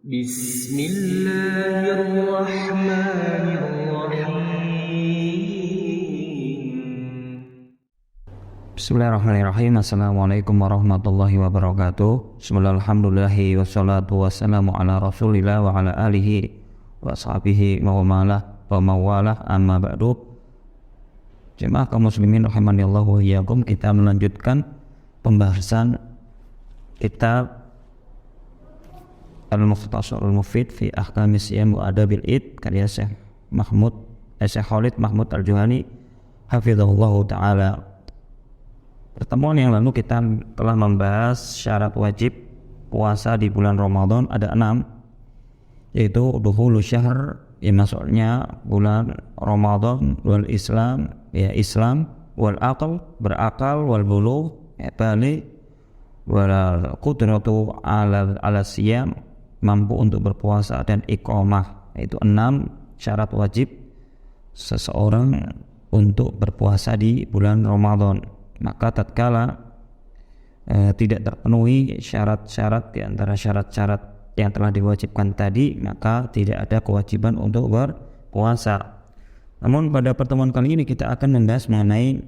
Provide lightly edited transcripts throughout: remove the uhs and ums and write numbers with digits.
بسم الله الرحمن الرحيم. Bismillahirrahmanirrahim. Assalamualaikum warahmatullahi wabarakatuh. Bismillahirrahmanirrahim. Wassalatu wassalamu ala rasulillah wa ala alihi wa sahbihi wa mawalah amma ba'du. Jemaah kaum muslimin rahimanillah wa iyyakum, kita melanjutkan pembahasan kitab Al-Mukhtasarul Mufid fi Ahkamis Siyam wa Adabil Id karya Syekh Khalid Mahmud Al-Juhani hafizahullahu taala. Pertemuan yang lalu kita telah membahas syarat wajib puasa di bulan Ramadan, ada 6, yaitu dukhulu syahr, ya masuknya bulan Ramadan, wal Islam, ya Islam, wal aql, berakal, wal bulugh, ya balik, wal qudratu ala siyam, mampu untuk berpuasa, dan iqamah. Itu 6 syarat wajib seseorang untuk berpuasa di bulan Ramadan. Maka tatkala tidak terpenuhi syarat-syarat di antara syarat-syarat yang telah diwajibkan tadi, maka tidak ada kewajiban untuk berpuasa. Namun pada pertemuan kali ini kita akan membahas mengenai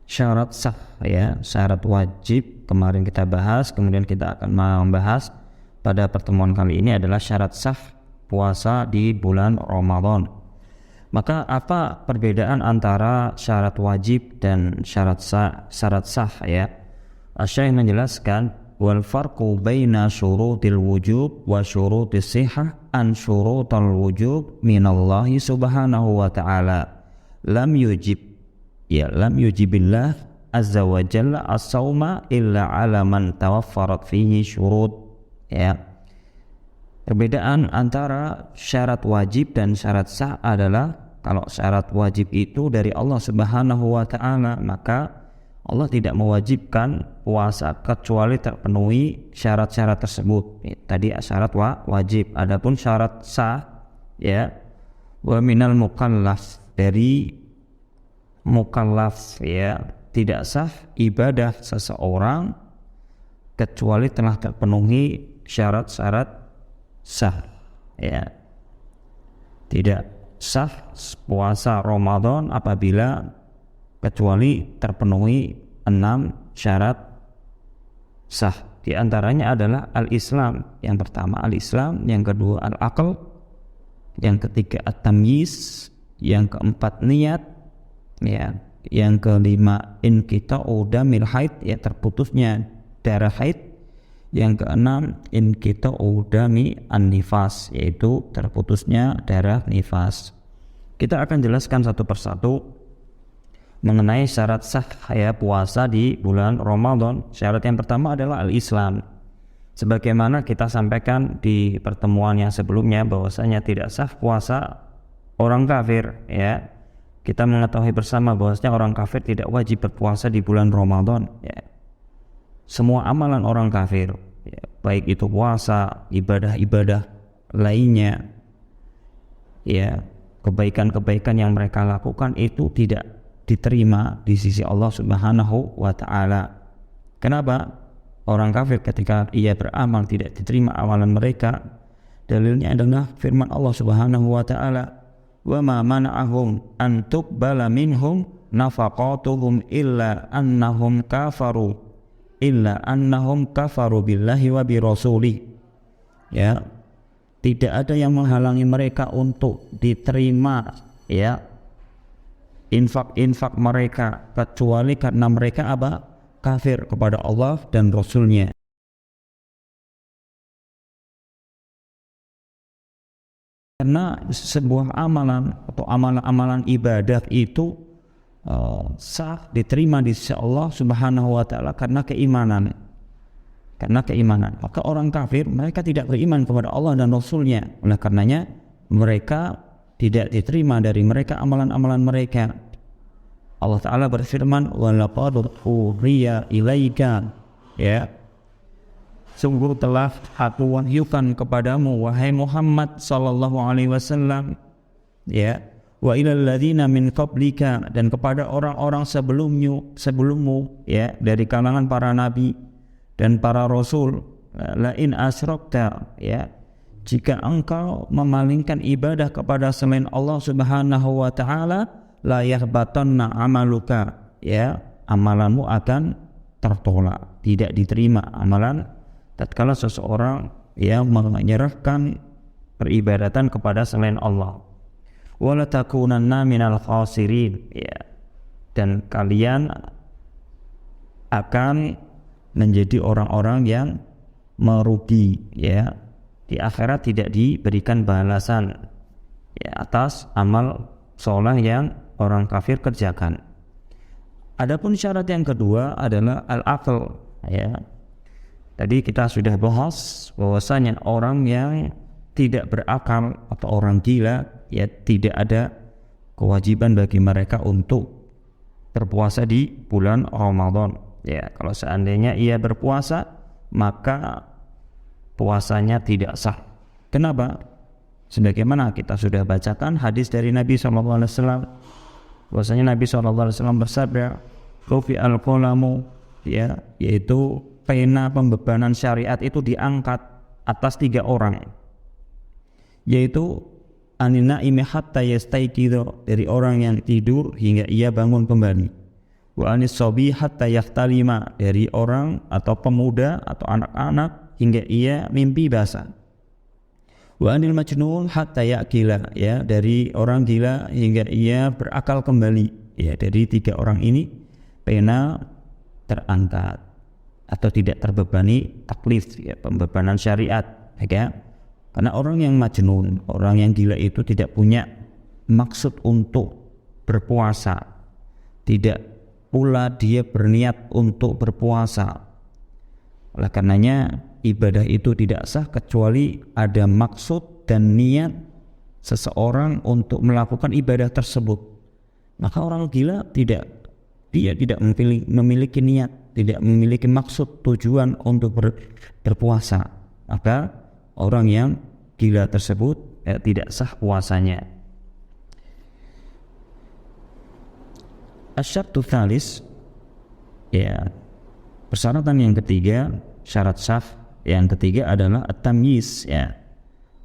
syarat sah, ya, syarat wajib kemarin kita bahas, kemudian kita akan membahas pada pertemuan kali ini adalah syarat sah puasa di bulan Ramadan. Maka apa perbedaan antara syarat wajib dan syarat sah, ya? Syekh menjelaskan, wal farqu baina syurutil wujub wa syurutis sihah an syurutal wujub minallahi subhanahu wa ta'ala lam yujibillah azza wa jalla as-sawma illa ala man tawaffarat fihi syurut, ya. Perbedaan antara syarat wajib dan syarat sah adalah, kalau syarat wajib itu dari Allah Subhanahu wa ta'ala, maka Allah tidak mewajibkan puasa kecuali terpenuhi syarat-syarat tersebut. Tadi syarat wajib. Adapun syarat sah, ya, wa minal mukallaf, dari mukallaf, ya, tidak sah ibadah seseorang kecuali telah terpenuhi syarat-syarat sah, ya. Tidak sah puasa Ramadan apabila kecuali terpenuhi 6 syarat sah. Di antaranya adalah al-Islam. Yang pertama al-Islam, yang kedua al-aql, yang ketiga at-tamyiz, yang keempat niat, ya, yang kelima inqita'u damil haid, ya, terputusnya darah haid, yang keenam inqita'u dami an-nifas, yaitu terputusnya darah nifas. Kita akan jelaskan satu persatu mengenai syarat sah, ya, puasa di bulan Ramadan. Syarat yang pertama adalah al-Islam. Sebagaimana kita sampaikan di pertemuan yang sebelumnya, bahwasanya tidak sah puasa orang kafir, ya. Kita mengetahui bersama bahwasanya orang kafir tidak wajib berpuasa di bulan Ramadan, ya. Semua amalan orang kafir, ya, baik itu puasa, ibadah-ibadah lainnya, ya, kebaikan-kebaikan yang mereka lakukan itu tidak diterima di sisi Allah Subhanahu wa ta'ala. Kenapa? Orang kafir ketika ia beramal tidak diterima amalan mereka. Dalilnya adalah firman Allah Subhanahu wa ta'ala, wa ma mana'ahum an tuqbala minhum nafaqatuhum illa annahum kafaru billahi wa birasuli, ya. Tidak ada yang menghalangi mereka untuk diterima, ya, infak mereka, kecuali karena mereka apa? Kafir kepada Allah dan Rasulnya. Karena sebuah amalan atau amalan-amalan ibadah itu sah diterima di sisi Allah Subhanahu wa ta'ala karena keimanan. Maka orang kafir, mereka tidak beriman kepada Allah dan Rasulnya. Oleh karenanya mereka tidak diterima dari mereka amalan-amalan mereka. Allah Ta'ala berfirman, walaqad uhiya ilaika, ya, sungguh telah aku wahyukan kepadamu wahai Muhammad sallallahu alaihi wasallam, ya, wa ilal ladzina min qablika, dan kepada orang-orang sebelummu, ya, dari kalangan para nabi dan para rasul, la in asyrakta, ya, jika engkau memalingkan ibadah kepada selain Allah Subhanahu wa taala, la yahbatanna amaluka, ya, amalanmu akan tertolak, tidak diterima amalan tatkala seseorang yang menyerahkan peribadatan kepada selain Allah. Wala takunanna minal khasirin, ya, dan kalian akan menjadi orang-orang yang merugi, ya, di akhirat tidak diberikan balasan, ya, atas amal soleh yang orang kafir kerjakan. Adapun syarat yang kedua adalah al-aql, ya. Tadi kita sudah bahas bahwasanya orang yang tidak berakal atau orang gila, ya, tidak ada kewajiban bagi mereka untuk berpuasa di bulan Ramadan. Ya, kalau seandainya ia berpuasa, maka puasanya tidak sah. Kenapa? Sebagaimana kita sudah bacakan hadis dari Nabi SAW, bahwasanya Nabi SAW bersabda, "Rufi al-qalamu", ya, yaitu pena pembebanan syariat itu diangkat atas 3 orang, yaitu anina imi hatta yastaiqidho, dari orang yang tidur hingga ia bangun kembali, wa anis sobi hatta yahtalima, dari orang atau pemuda atau anak-anak hingga ia mimpi basah, wa anil majnun hatta yaqila, ya, dari orang gila hingga ia berakal kembali. Ya, dari 3 orang ini pena terangkat atau tidak terbebani taklif, ya, pembebanan syariat, ya. Karena orang yang majnun, orang yang gila itu tidak punya maksud untuk berpuasa, tidak pula dia berniat untuk berpuasa. Oleh karenanya ibadah itu tidak sah kecuali ada maksud dan niat seseorang untuk melakukan ibadah tersebut. Maka orang gila dia tidak memiliki niat, tidak memiliki maksud tujuan untuk berpuasa. Maka orang yang gila tersebut tidak sah puasanya. Asyartu tsalis, ya, persyaratan yang ketiga, syarat sah yang ketiga adalah at-tamyiz, ya,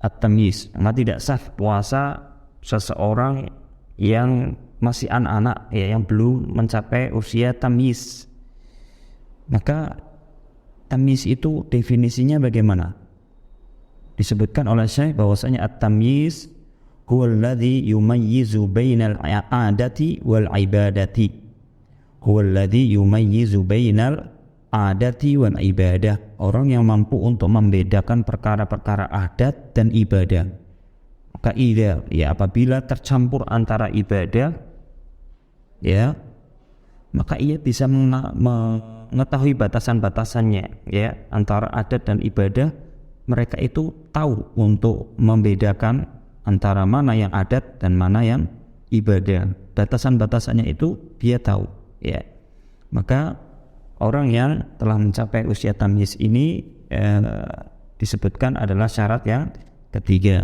at-tamyiz. Maka tidak sah puasa seseorang yang masih anak-anak, ya, yang belum mencapai usia tamyiz. Maka tamyiz itu definisinya bagaimana? Disebutkan oleh Syekh bahwasanya at-tamyiz huwal ladzi yumayyizu bainal 'adati wal 'ibadati. Huwal ladzi yumayyizu bainal 'adati wal ibadah. Orang yang mampu untuk membedakan perkara-perkara adat dan ibadah. Maka idza, ya, apabila tercampur antara ibadah, ya, maka ia bisa mengetahui batasan-batasannya, ya, antara adat dan ibadah. Mereka itu tahu untuk membedakan antara mana yang adat dan mana yang ibadah. Batasan-batasannya itu dia tahu, ya. Maka orang yang telah mencapai usia tamyiz ini disebutkan adalah syarat yang ketiga.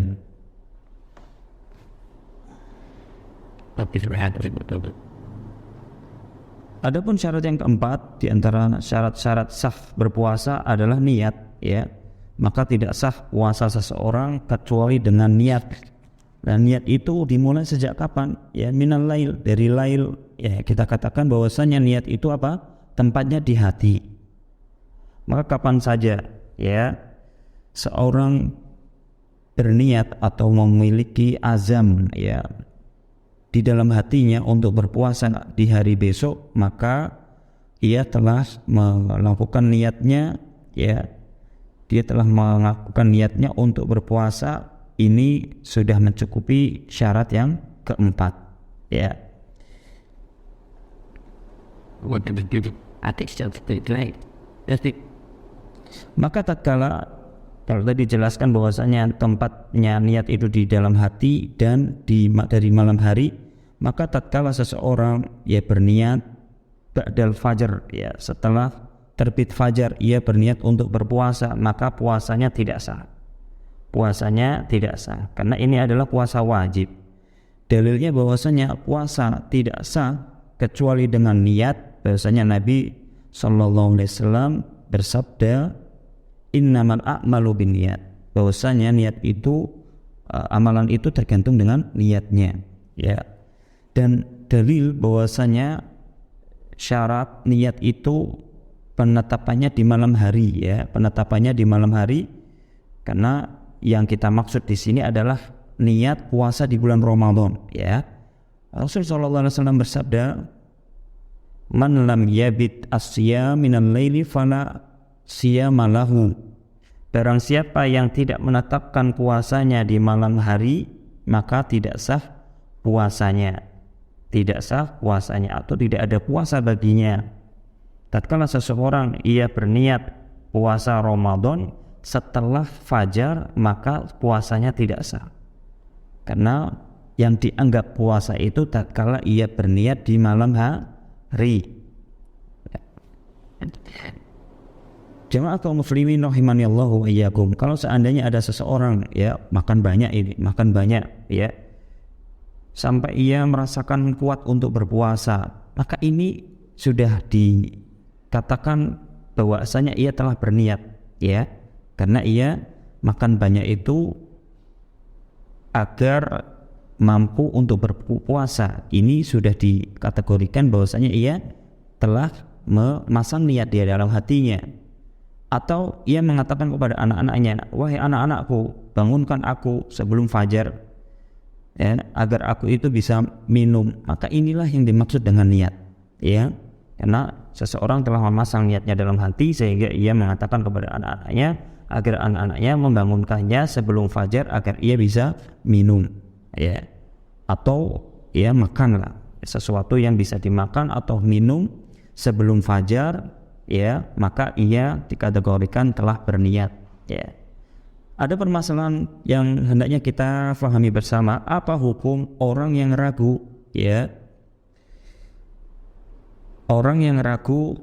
Adapun syarat yang keempat di antara syarat-syarat sah berpuasa adalah niat, ya. Maka tidak sah puasa seseorang kecuali dengan niat. Dan niat itu dimulai sejak kapan? Ya, minal lail, dari lail. Ya, kita katakan bahwasanya niat itu apa? Tempatnya di hati. Maka kapan saja, ya, seorang berniat atau memiliki azam, ya, di dalam hatinya untuk berpuasa di hari besok, maka ia telah melakukan niatnya, ya, dia telah melakukan niatnya untuk berpuasa. Ini sudah mencukupi syarat yang keempat, ya. Maka tatkala kalau tadi dijelaskan bahwasanya tempatnya niat itu di dalam hati dan dari malam hari, maka tatkala seseorang, ya, berniat ba'dal fajar, ya, setelah terbit fajar ia berniat untuk berpuasa, maka puasanya tidak sah. Puasanya tidak sah karena ini adalah puasa wajib. Dalilnya bahwasanya puasa tidak sah kecuali dengan niat. Bahwasanya Nabi SAW bersabda, innamal a'malu binniyat, bahwasanya niat itu amalan itu tergantung dengan niatnya, ya. Dan dalil bahwasanya syarat niat itu penetapannya di malam hari, ya, penetapannya di malam hari, karena yang kita maksud di sini adalah niat puasa di bulan Ramadan, ya. Rasul sallallahu alaihi wasallam bersabda, "Man lam yabit as-siyam minal laili fala siyama lahu." Barang siapa yang tidak menetapkan puasanya di malam hari, maka tidak sah puasanya. Tidak sah puasanya atau tidak ada puasa baginya. Tatkala seseorang ia berniat puasa Ramadan setelah fajar, maka puasanya tidak sah. Karena yang dianggap puasa itu tatkala ia berniat di malam hari. Jemaah kaum muslimin rahimanillahu wa iyyakum, kalau seandainya ada seseorang ya makan banyak, ya, sampai ia merasakan kuat untuk berpuasa, maka ini sudah dikatakan bahwasanya ia telah berniat, ya, karena ia makan banyak itu agar mampu untuk berpuasa. Ini sudah dikategorikan bahwasanya ia telah memasang niat di dalam hatinya. Atau ia mengatakan kepada anak-anaknya, "Wahai anak-anakku, bangunkan aku sebelum fajar, ya, agar aku itu bisa minum." Maka inilah yang dimaksud dengan niat, ya, karena seseorang telah memasang niatnya dalam hati sehingga ia mengatakan kepada anak-anaknya agar anak-anaknya membangunkannya sebelum fajar agar ia bisa minum, ya, atau ia makanlah sesuatu yang bisa dimakan atau minum sebelum fajar, ya, maka ia dikategorikan telah berniat, ya. Ada permasalahan yang hendaknya kita pahami bersama, apa hukum orang yang ragu, ya, orang yang ragu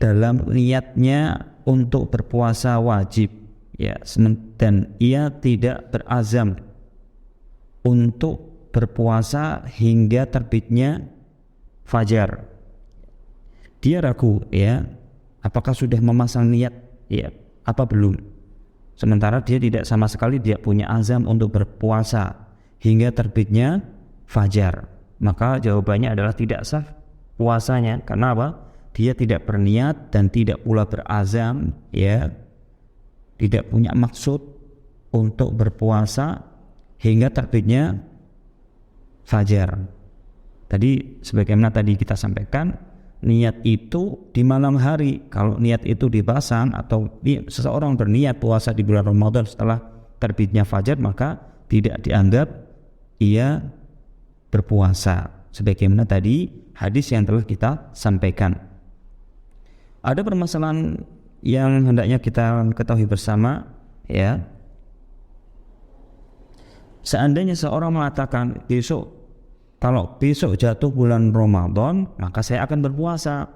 dalam niatnya untuk berpuasa wajib, ya, dan ia tidak berazam untuk berpuasa hingga terbitnya fajar. Dia ragu, ya, apakah sudah memasang niat, ya, apa belum. Sementara dia tidak sama sekali dia punya azam untuk berpuasa hingga terbitnya fajar. Maka jawabannya adalah tidak sah puasanya. Karena apa? Dia tidak berniat dan tidak pula berazam, ya, tidak punya maksud untuk berpuasa hingga terbitnya fajar. Tadi sebagaimana tadi kita sampaikan, niat itu di malam hari. Kalau niat itu dipasang atau seseorang berniat puasa di bulan Ramadan setelah terbitnya fajar, maka tidak dianggap ia berpuasa. Sebagaimana tadi hadis yang telah kita sampaikan. Ada permasalahan yang hendaknya kita ketahui bersama, ya. Seandainya seorang mengatakan kalau besok jatuh bulan Ramadan, maka saya akan berpuasa.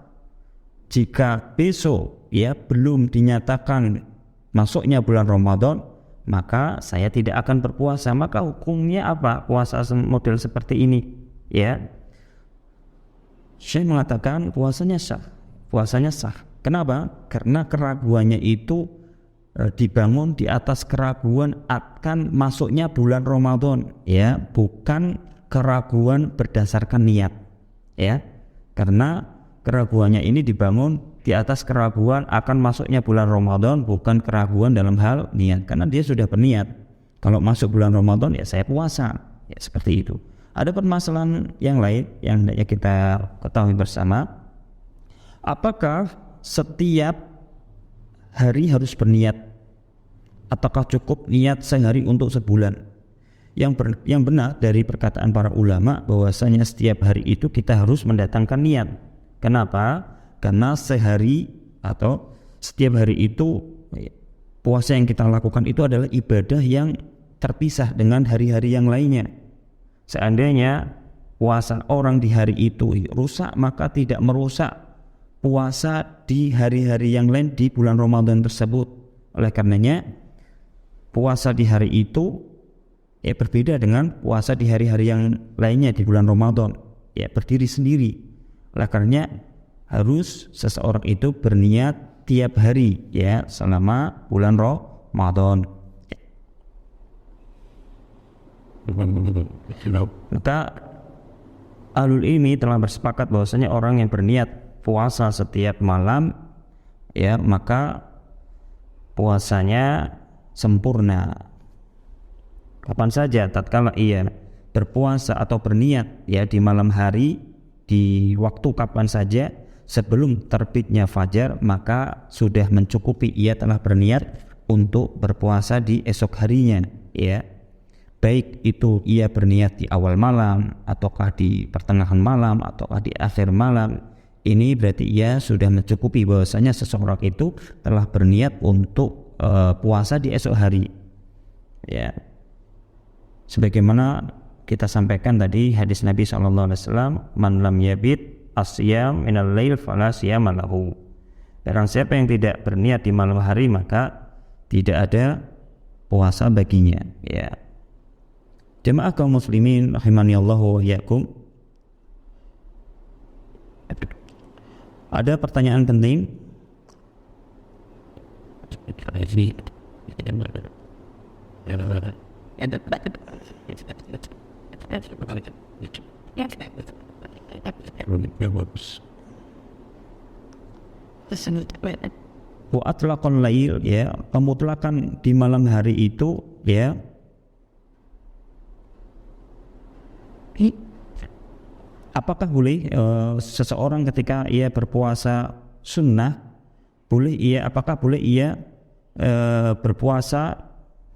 Jika besok, ya, belum dinyatakan masuknya bulan Ramadan, maka saya tidak akan berpuasa. Maka hukumnya apa? Puasa model seperti ini, ya. Saya mengatakan puasanya sah. Puasanya sah. Kenapa? Karena keraguannya itu dibangun di atas keraguan akan masuknya bulan Ramadan, ya, bukan keraguan berdasarkan niat, ya, karena keraguannya ini dibangun di atas keraguan akan masuknya bulan Ramadan, bukan keraguan dalam hal niat, karena dia sudah berniat kalau masuk bulan Ramadan ya saya puasa, ya, seperti itu. Ada permasalahan yang lain yang hendaknya kita ketahui bersama, apakah setiap hari harus berniat ataukah cukup niat sehari untuk sebulan? Yang benar dari perkataan para ulama bahwasanya setiap hari itu kita harus mendatangkan niat. Kenapa? Karena sehari atau setiap hari itu puasa yang kita lakukan itu adalah ibadah yang terpisah dengan hari-hari yang lainnya. Seandainya puasa orang di hari itu rusak, maka tidak merusak puasa di hari-hari yang lain di bulan Ramadan tersebut. Oleh karenanya puasa di hari itu berbeda dengan puasa di hari-hari yang lainnya di bulan Ramadan, ya, berdiri sendiri. Oleh karenanya harus seseorang itu berniat tiap hari ya selama bulan Ramadan. Maka ahlul ilmi telah bersepakat bahwasanya orang yang berniat puasa setiap malam ya maka puasanya sempurna. Kapan saja tatkala ia berpuasa atau berniat ya di malam hari, di waktu kapan saja sebelum terbitnya fajar, maka sudah mencukupi ia telah berniat untuk berpuasa di esok harinya ya. Baik itu ia berniat di awal malam ataukah di pertengahan malam ataukah di akhir malam, ini berarti ia sudah mencukupi bahwasanya seseorang itu telah berniat untuk puasa di esok hari ya. Sebagaimana kita sampaikan tadi hadis Nabi SAW, man lam yabit asyam minal lail fala siyama lahu. Barang siapa yang tidak berniat di malam hari maka tidak ada puasa baginya ya. Jemaah kaum muslimin rahimanillahu wa iyyakum. Ada pertanyaan penting? Wa atlaqal lail ya, pemutlakan di malam hari itu ya. Apakah boleh seseorang ketika ia berpuasa sunnah apakah boleh ia berpuasa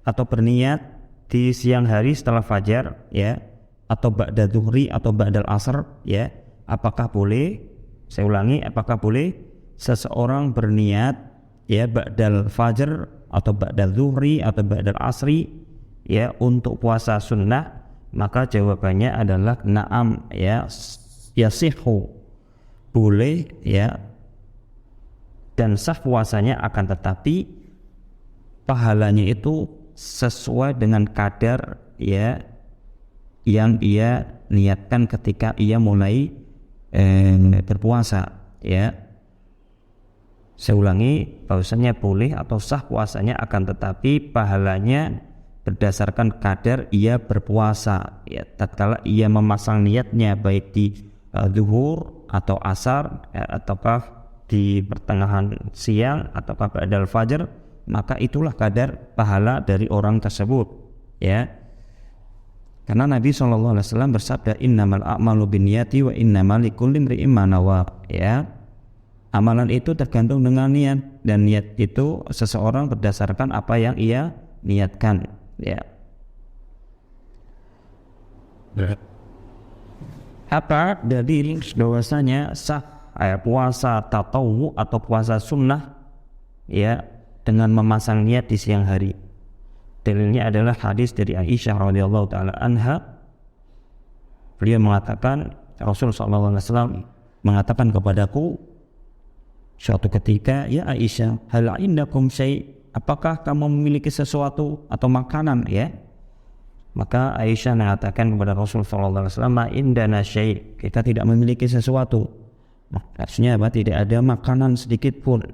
atau berniat di siang hari setelah fajar ya, atau ba'da zuhri atau ba'dal asr ya? Apakah boleh, saya ulangi, apakah boleh seseorang berniat ya ba'dal fajar atau ba'dal zuhri atau ba'dal asri ya untuk puasa sunnah? Maka jawabannya adalah na'am ya, yasihu, boleh ya, dan sah puasanya, akan tetapi pahalanya itu sesuai dengan kadar ya yang ia niatkan ketika ia mulai berpuasa ya. Saya ulangi, bahwasanya boleh atau sah puasanya, akan tetapi pahalanya berdasarkan kadar ia berpuasa ya. Tatkala ia memasang niatnya baik di zuhur atau asar ya, ataukah di pertengahan siang ataukah ba'dal fajar, maka itulah kadar pahala dari orang tersebut ya. Karena Nabi SAW bersabda, innamal a'malu binniyati wa innamal likulli imri'in ma nawa ya. Amalan itu tergantung dengan niat, dan niat itu seseorang berdasarkan apa yang ia niatkan ya. Apa dalil bahwasanya sah puasa tatawwu atau puasa sunnah ya dengan memasang niat di siang hari? Dalilnya adalah hadis dari Aisyah radhiyallahu taala anha. Beliau mengatakan, Rasulullah SAW mengatakan kepadaku suatu ketika, ya Aisyah, hal indakum syai', apakah kamu memiliki sesuatu atau makanan ya? Maka Aisyah mengatakan kepada Rasulullah SAW, ma indana syai', kita tidak memiliki sesuatu. Maksudnya apa? Tidak ada makanan sedikit pun.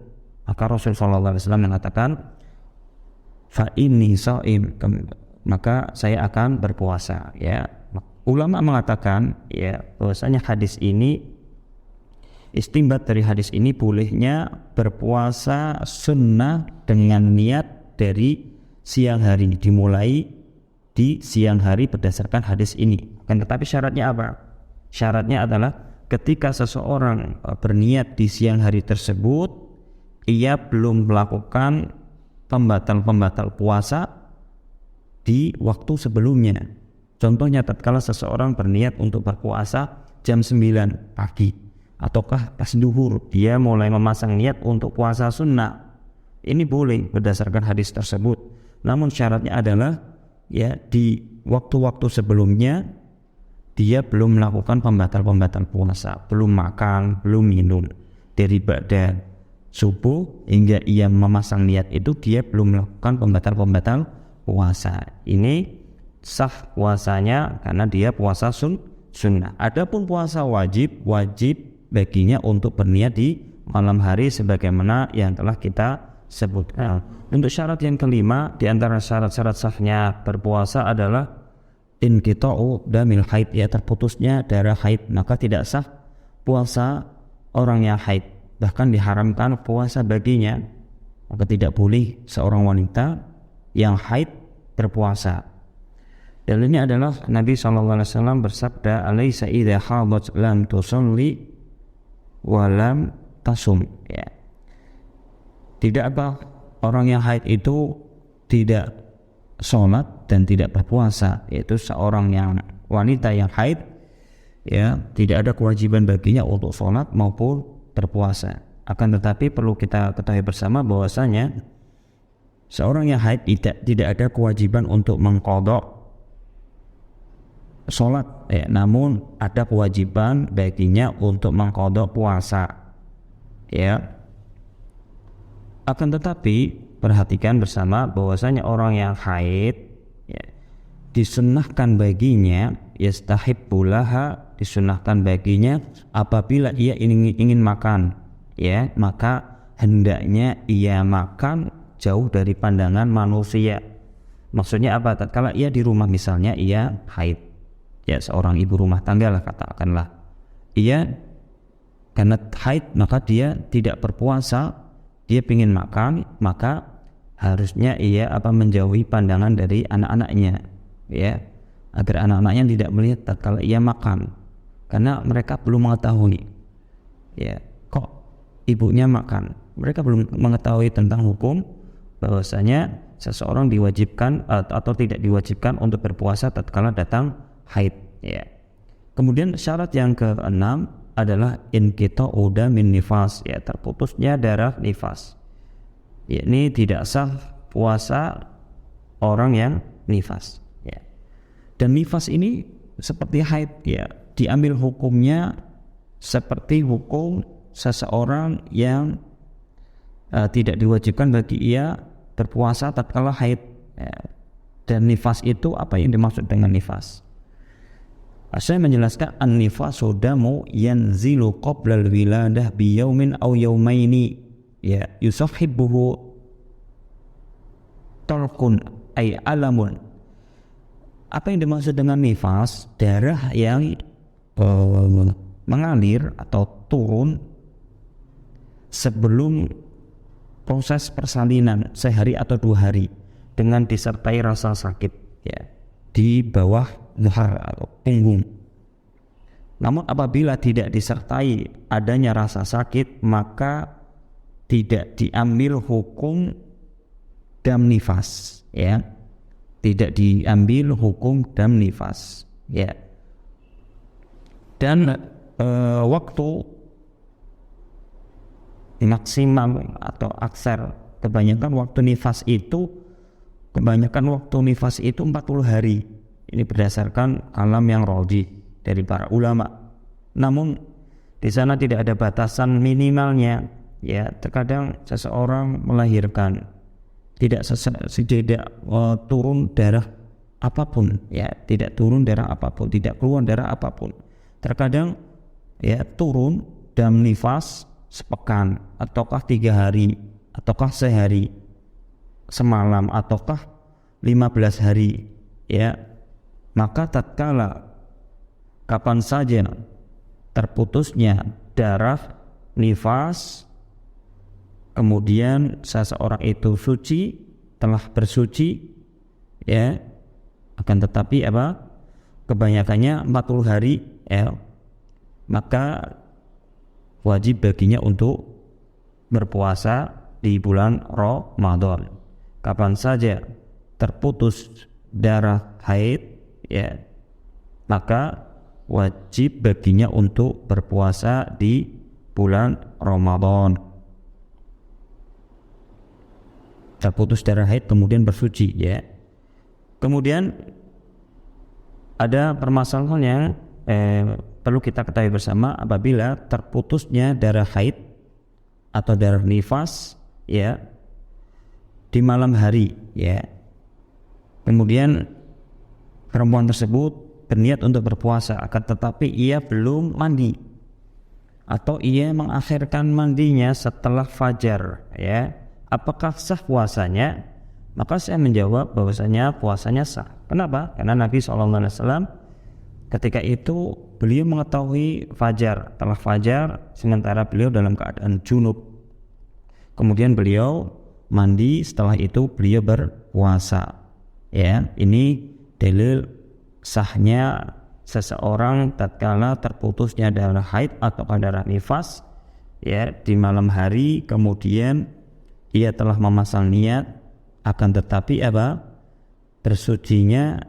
Maka Rasulullah SAW mengatakan, fa inni shaim, maka saya akan berpuasa ya. Ulama mengatakan ya bahwasanya hadis ini, istimbat dari hadis ini bolehnya berpuasa sunnah dengan niat dari siang hari, dimulai di siang hari berdasarkan hadis ini. Kan tetapi syaratnya apa? Syaratnya adalah ketika seseorang berniat di siang hari tersebut, ia belum melakukan pembatal puasa di waktu sebelumnya. Contohnya tatkala seseorang berniat untuk berpuasa jam 9 pagi ataukah pas duhur dia mulai memasang niat untuk puasa sunnah, ini boleh berdasarkan hadis tersebut. Namun syaratnya adalah ya di waktu-waktu sebelumnya dia belum melakukan pembatal puasa, belum makan, belum minum. Dari ba'da subuh hingga ia memasang niat itu dia belum melakukan pembatal puasa. Ini sah puasanya karena dia puasa sunnah. Adapun puasa wajib baginya untuk berniat di malam hari sebagaimana yang telah kita sebutkan. Untuk syarat yang kelima di antara syarat-syarat sahnya berpuasa adalah inqita'u damil haid, ya terputusnya darah haid. Maka tidak sah puasa orang yang haid, bahkan diharamkan puasa baginya. Maka tidak boleh seorang wanita yang haid berpuasa. Dan ini adalah Nabi SAW bersabda, "Alaisa idza hadat lam tusalli wa lam tasum." Ya. Tidak apa orang yang haid itu tidak sholat dan tidak berpuasa, yaitu seorang yang wanita yang haid, ya tidak ada kewajiban baginya untuk sholat maupun berpuasa. Akan tetapi perlu kita ketahui bersama bahwasanya seorang yang haid tidak ada kewajiban untuk mengqadha sholat, namun ada kewajiban baginya untuk mengqadha puasa, ya. Akan tetapi perhatikan bersama bahwasanya orang yang haid, ya, disunnahkan baginya, yastahibbulaha, disunnahkan baginya apabila ia ingin makan, ya maka hendaknya ia makan jauh dari pandangan manusia. Maksudnya apa? Tatkala ia di rumah misalnya ia haid, ya seorang ibu rumah tangga lah katakanlah, ia karena haid maka dia tidak berpuasa, dia ingin makan, maka harusnya ia menjauhi pandangan dari anak-anaknya, ya agar anak-anaknya tidak melihat tatkala ia makan, karena mereka belum mengetahui, ya kok ibunya makan. Mereka belum mengetahui tentang hukum bahwasanya seseorang diwajibkan atau tidak diwajibkan untuk berpuasa tatkala datang haid, ya. Kemudian syarat yang keenam adalah inqita'u damin nifas, ya terputusnya darah nifas. Ini tidak sah puasa orang yang nifas, ya. Dan nifas ini seperti haid, ya diambil hukumnya seperti hukum seseorang yang tidak diwajibkan bagi ia berpuasa tatkala haid, ya. Dan nifas itu apa yang dimaksud dengan nifas? Saya menjelaskan an-nifasu damu yanzilu qabla al-wiladah bi yaumin aw yaumaini, ya yusahhibuhu talqun ay alamun. Apa yang dimaksud dengan nifas? Darah yang mengalir atau turun sebelum proses persalinan sehari atau 2 hari dengan disertai rasa sakit, ya di bawah zuhar atau punggung. Namun apabila tidak disertai adanya rasa sakit, maka tidak diambil hukum dam nifas, ya tidak diambil hukum dam nifas, ya. Dan waktu maksimal atau aksar kebanyakan waktu nifas itu 40 hari. Ini berdasarkan kalam yang rajih dari para ulama. Namun di sana tidak ada batasan minimalnya, ya. Terkadang seseorang melahirkan tidak turun darah apapun, ya tidak turun darah apapun, tidak keluar darah apapun. Terkadang ya turun dam nifas sepekan, ataukah 3 hari, ataukah sehari, semalam, ataukah 15 hari, ya. Maka tatkala kapan saja terputusnya darah nifas, kemudian seseorang itu suci, telah bersuci, ya, akan tetapi kebanyakannya 40 hari, ya, maka wajib baginya untuk berpuasa di bulan Ramadan. Kapan saja terputus darah haid, ya, maka wajib baginya untuk berpuasa di bulan Ramadan. Terputus darah haid kemudian bersuci, ya. Kemudian ada permasalahan yang perlu kita ketahui bersama. Apabila terputusnya darah haid atau darah nifas, ya, di malam hari, ya, kemudian perempuan tersebut berniat untuk berpuasa, akan tetapi ia belum mandi, atau ia mengakhirkan mandinya setelah fajar, ya, apakah sah puasanya? Maka saya menjawab bahwasanya puasanya sah. Kenapa? Karena Nabi SAW ketika itu beliau mengetahui fajar, telah fajar, sementara beliau dalam keadaan junub. Kemudian beliau mandi, setelah itu beliau berpuasa. Ya, ini dalil sahnya seseorang tatkala terputusnya darah haid atau darah nifas, ya, di malam hari, kemudian ia telah memasang niat, akan tetapi bersucinya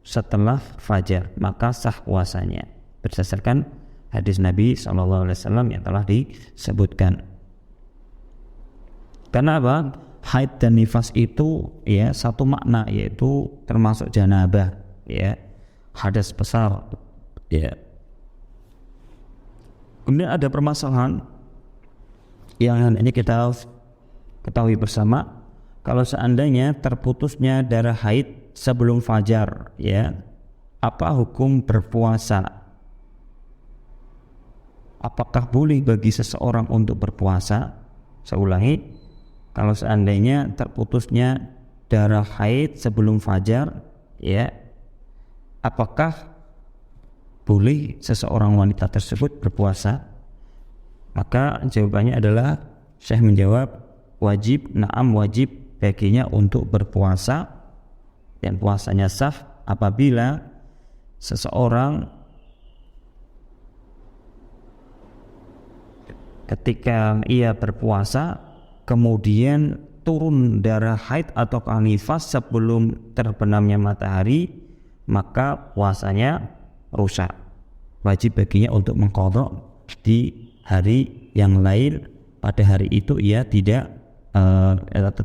setelah fajar, maka sah puasanya berdasarkan hadis Nabi SAW yang telah disebutkan. Karena haid dan nifas itu, ya, satu makna, yaitu termasuk janabah, ya, hadas besar, ya. Kemudian ada permasalahan yang ini kita ketahui bersama. Kalau seandainya terputusnya darah haid sebelum fajar, ya, apa hukum berpuasa? Apakah boleh bagi seseorang untuk berpuasa? Saya ulangi, kalau seandainya terputusnya darah haid sebelum fajar, ya, apakah boleh seseorang wanita tersebut berpuasa? Maka jawabannya adalah, Syekh menjawab, wajib, na'am, wajib baginya untuk berpuasa, dan puasanya sah apabila seseorang ketika ia berpuasa kemudian turun darah haid atau nifas sebelum terbenamnya matahari, maka puasanya rusak. Wajib baginya untuk mengqadha di hari yang lain. Pada hari itu ia tidak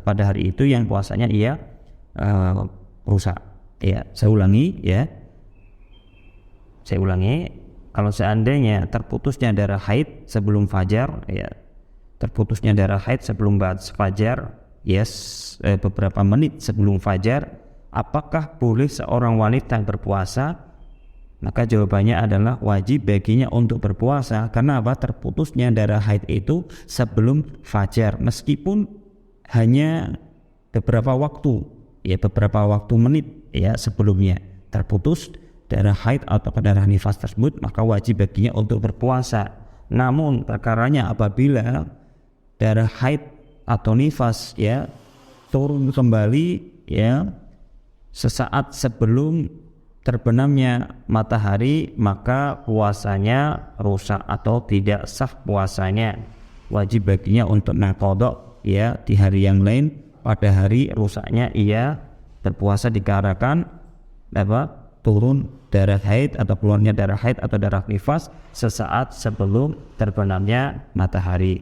pada hari itu yang puasanya ia rusak. Ya, saya ulangi, kalau seandainya terputusnya darah haid sebelum fajar, ya, terputusnya darah haid sebelum fajar, beberapa menit sebelum fajar, apakah boleh seorang wanita berpuasa? Maka jawabannya adalah wajib baginya untuk berpuasa. Karena terputusnya darah haid itu sebelum fajar, meskipun hanya beberapa waktu, beberapa waktu menit, sebelumnya terputus darah haid atau darah nifas tersebut, maka wajib baginya untuk berpuasa. Namun perkaranya apabila darah haid atau nifas, turun kembali, sesaat sebelum terbenamnya matahari, maka puasanya rusak atau tidak sah puasanya. Wajib baginya untuk mengqadha, di hari yang lain. Pada hari rusaknya ia berpuasa dikarenakan turun darah haid atau keluarnya darah haid atau darah nifas sesaat sebelum terbenamnya matahari.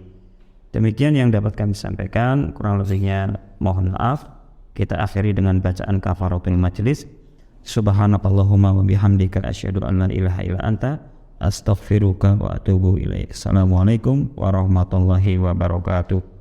Demikian yang dapat kami sampaikan, kurang lebihnya mohon maaf. Kita akhiri dengan bacaan kafaratul majlis. Subhanakallahumma wa bihamdika asyhadu an la ilaha illa anta astaghfiruka wa atubu ilaik. Assalamualaikum warahmatullahi wabarakatuh.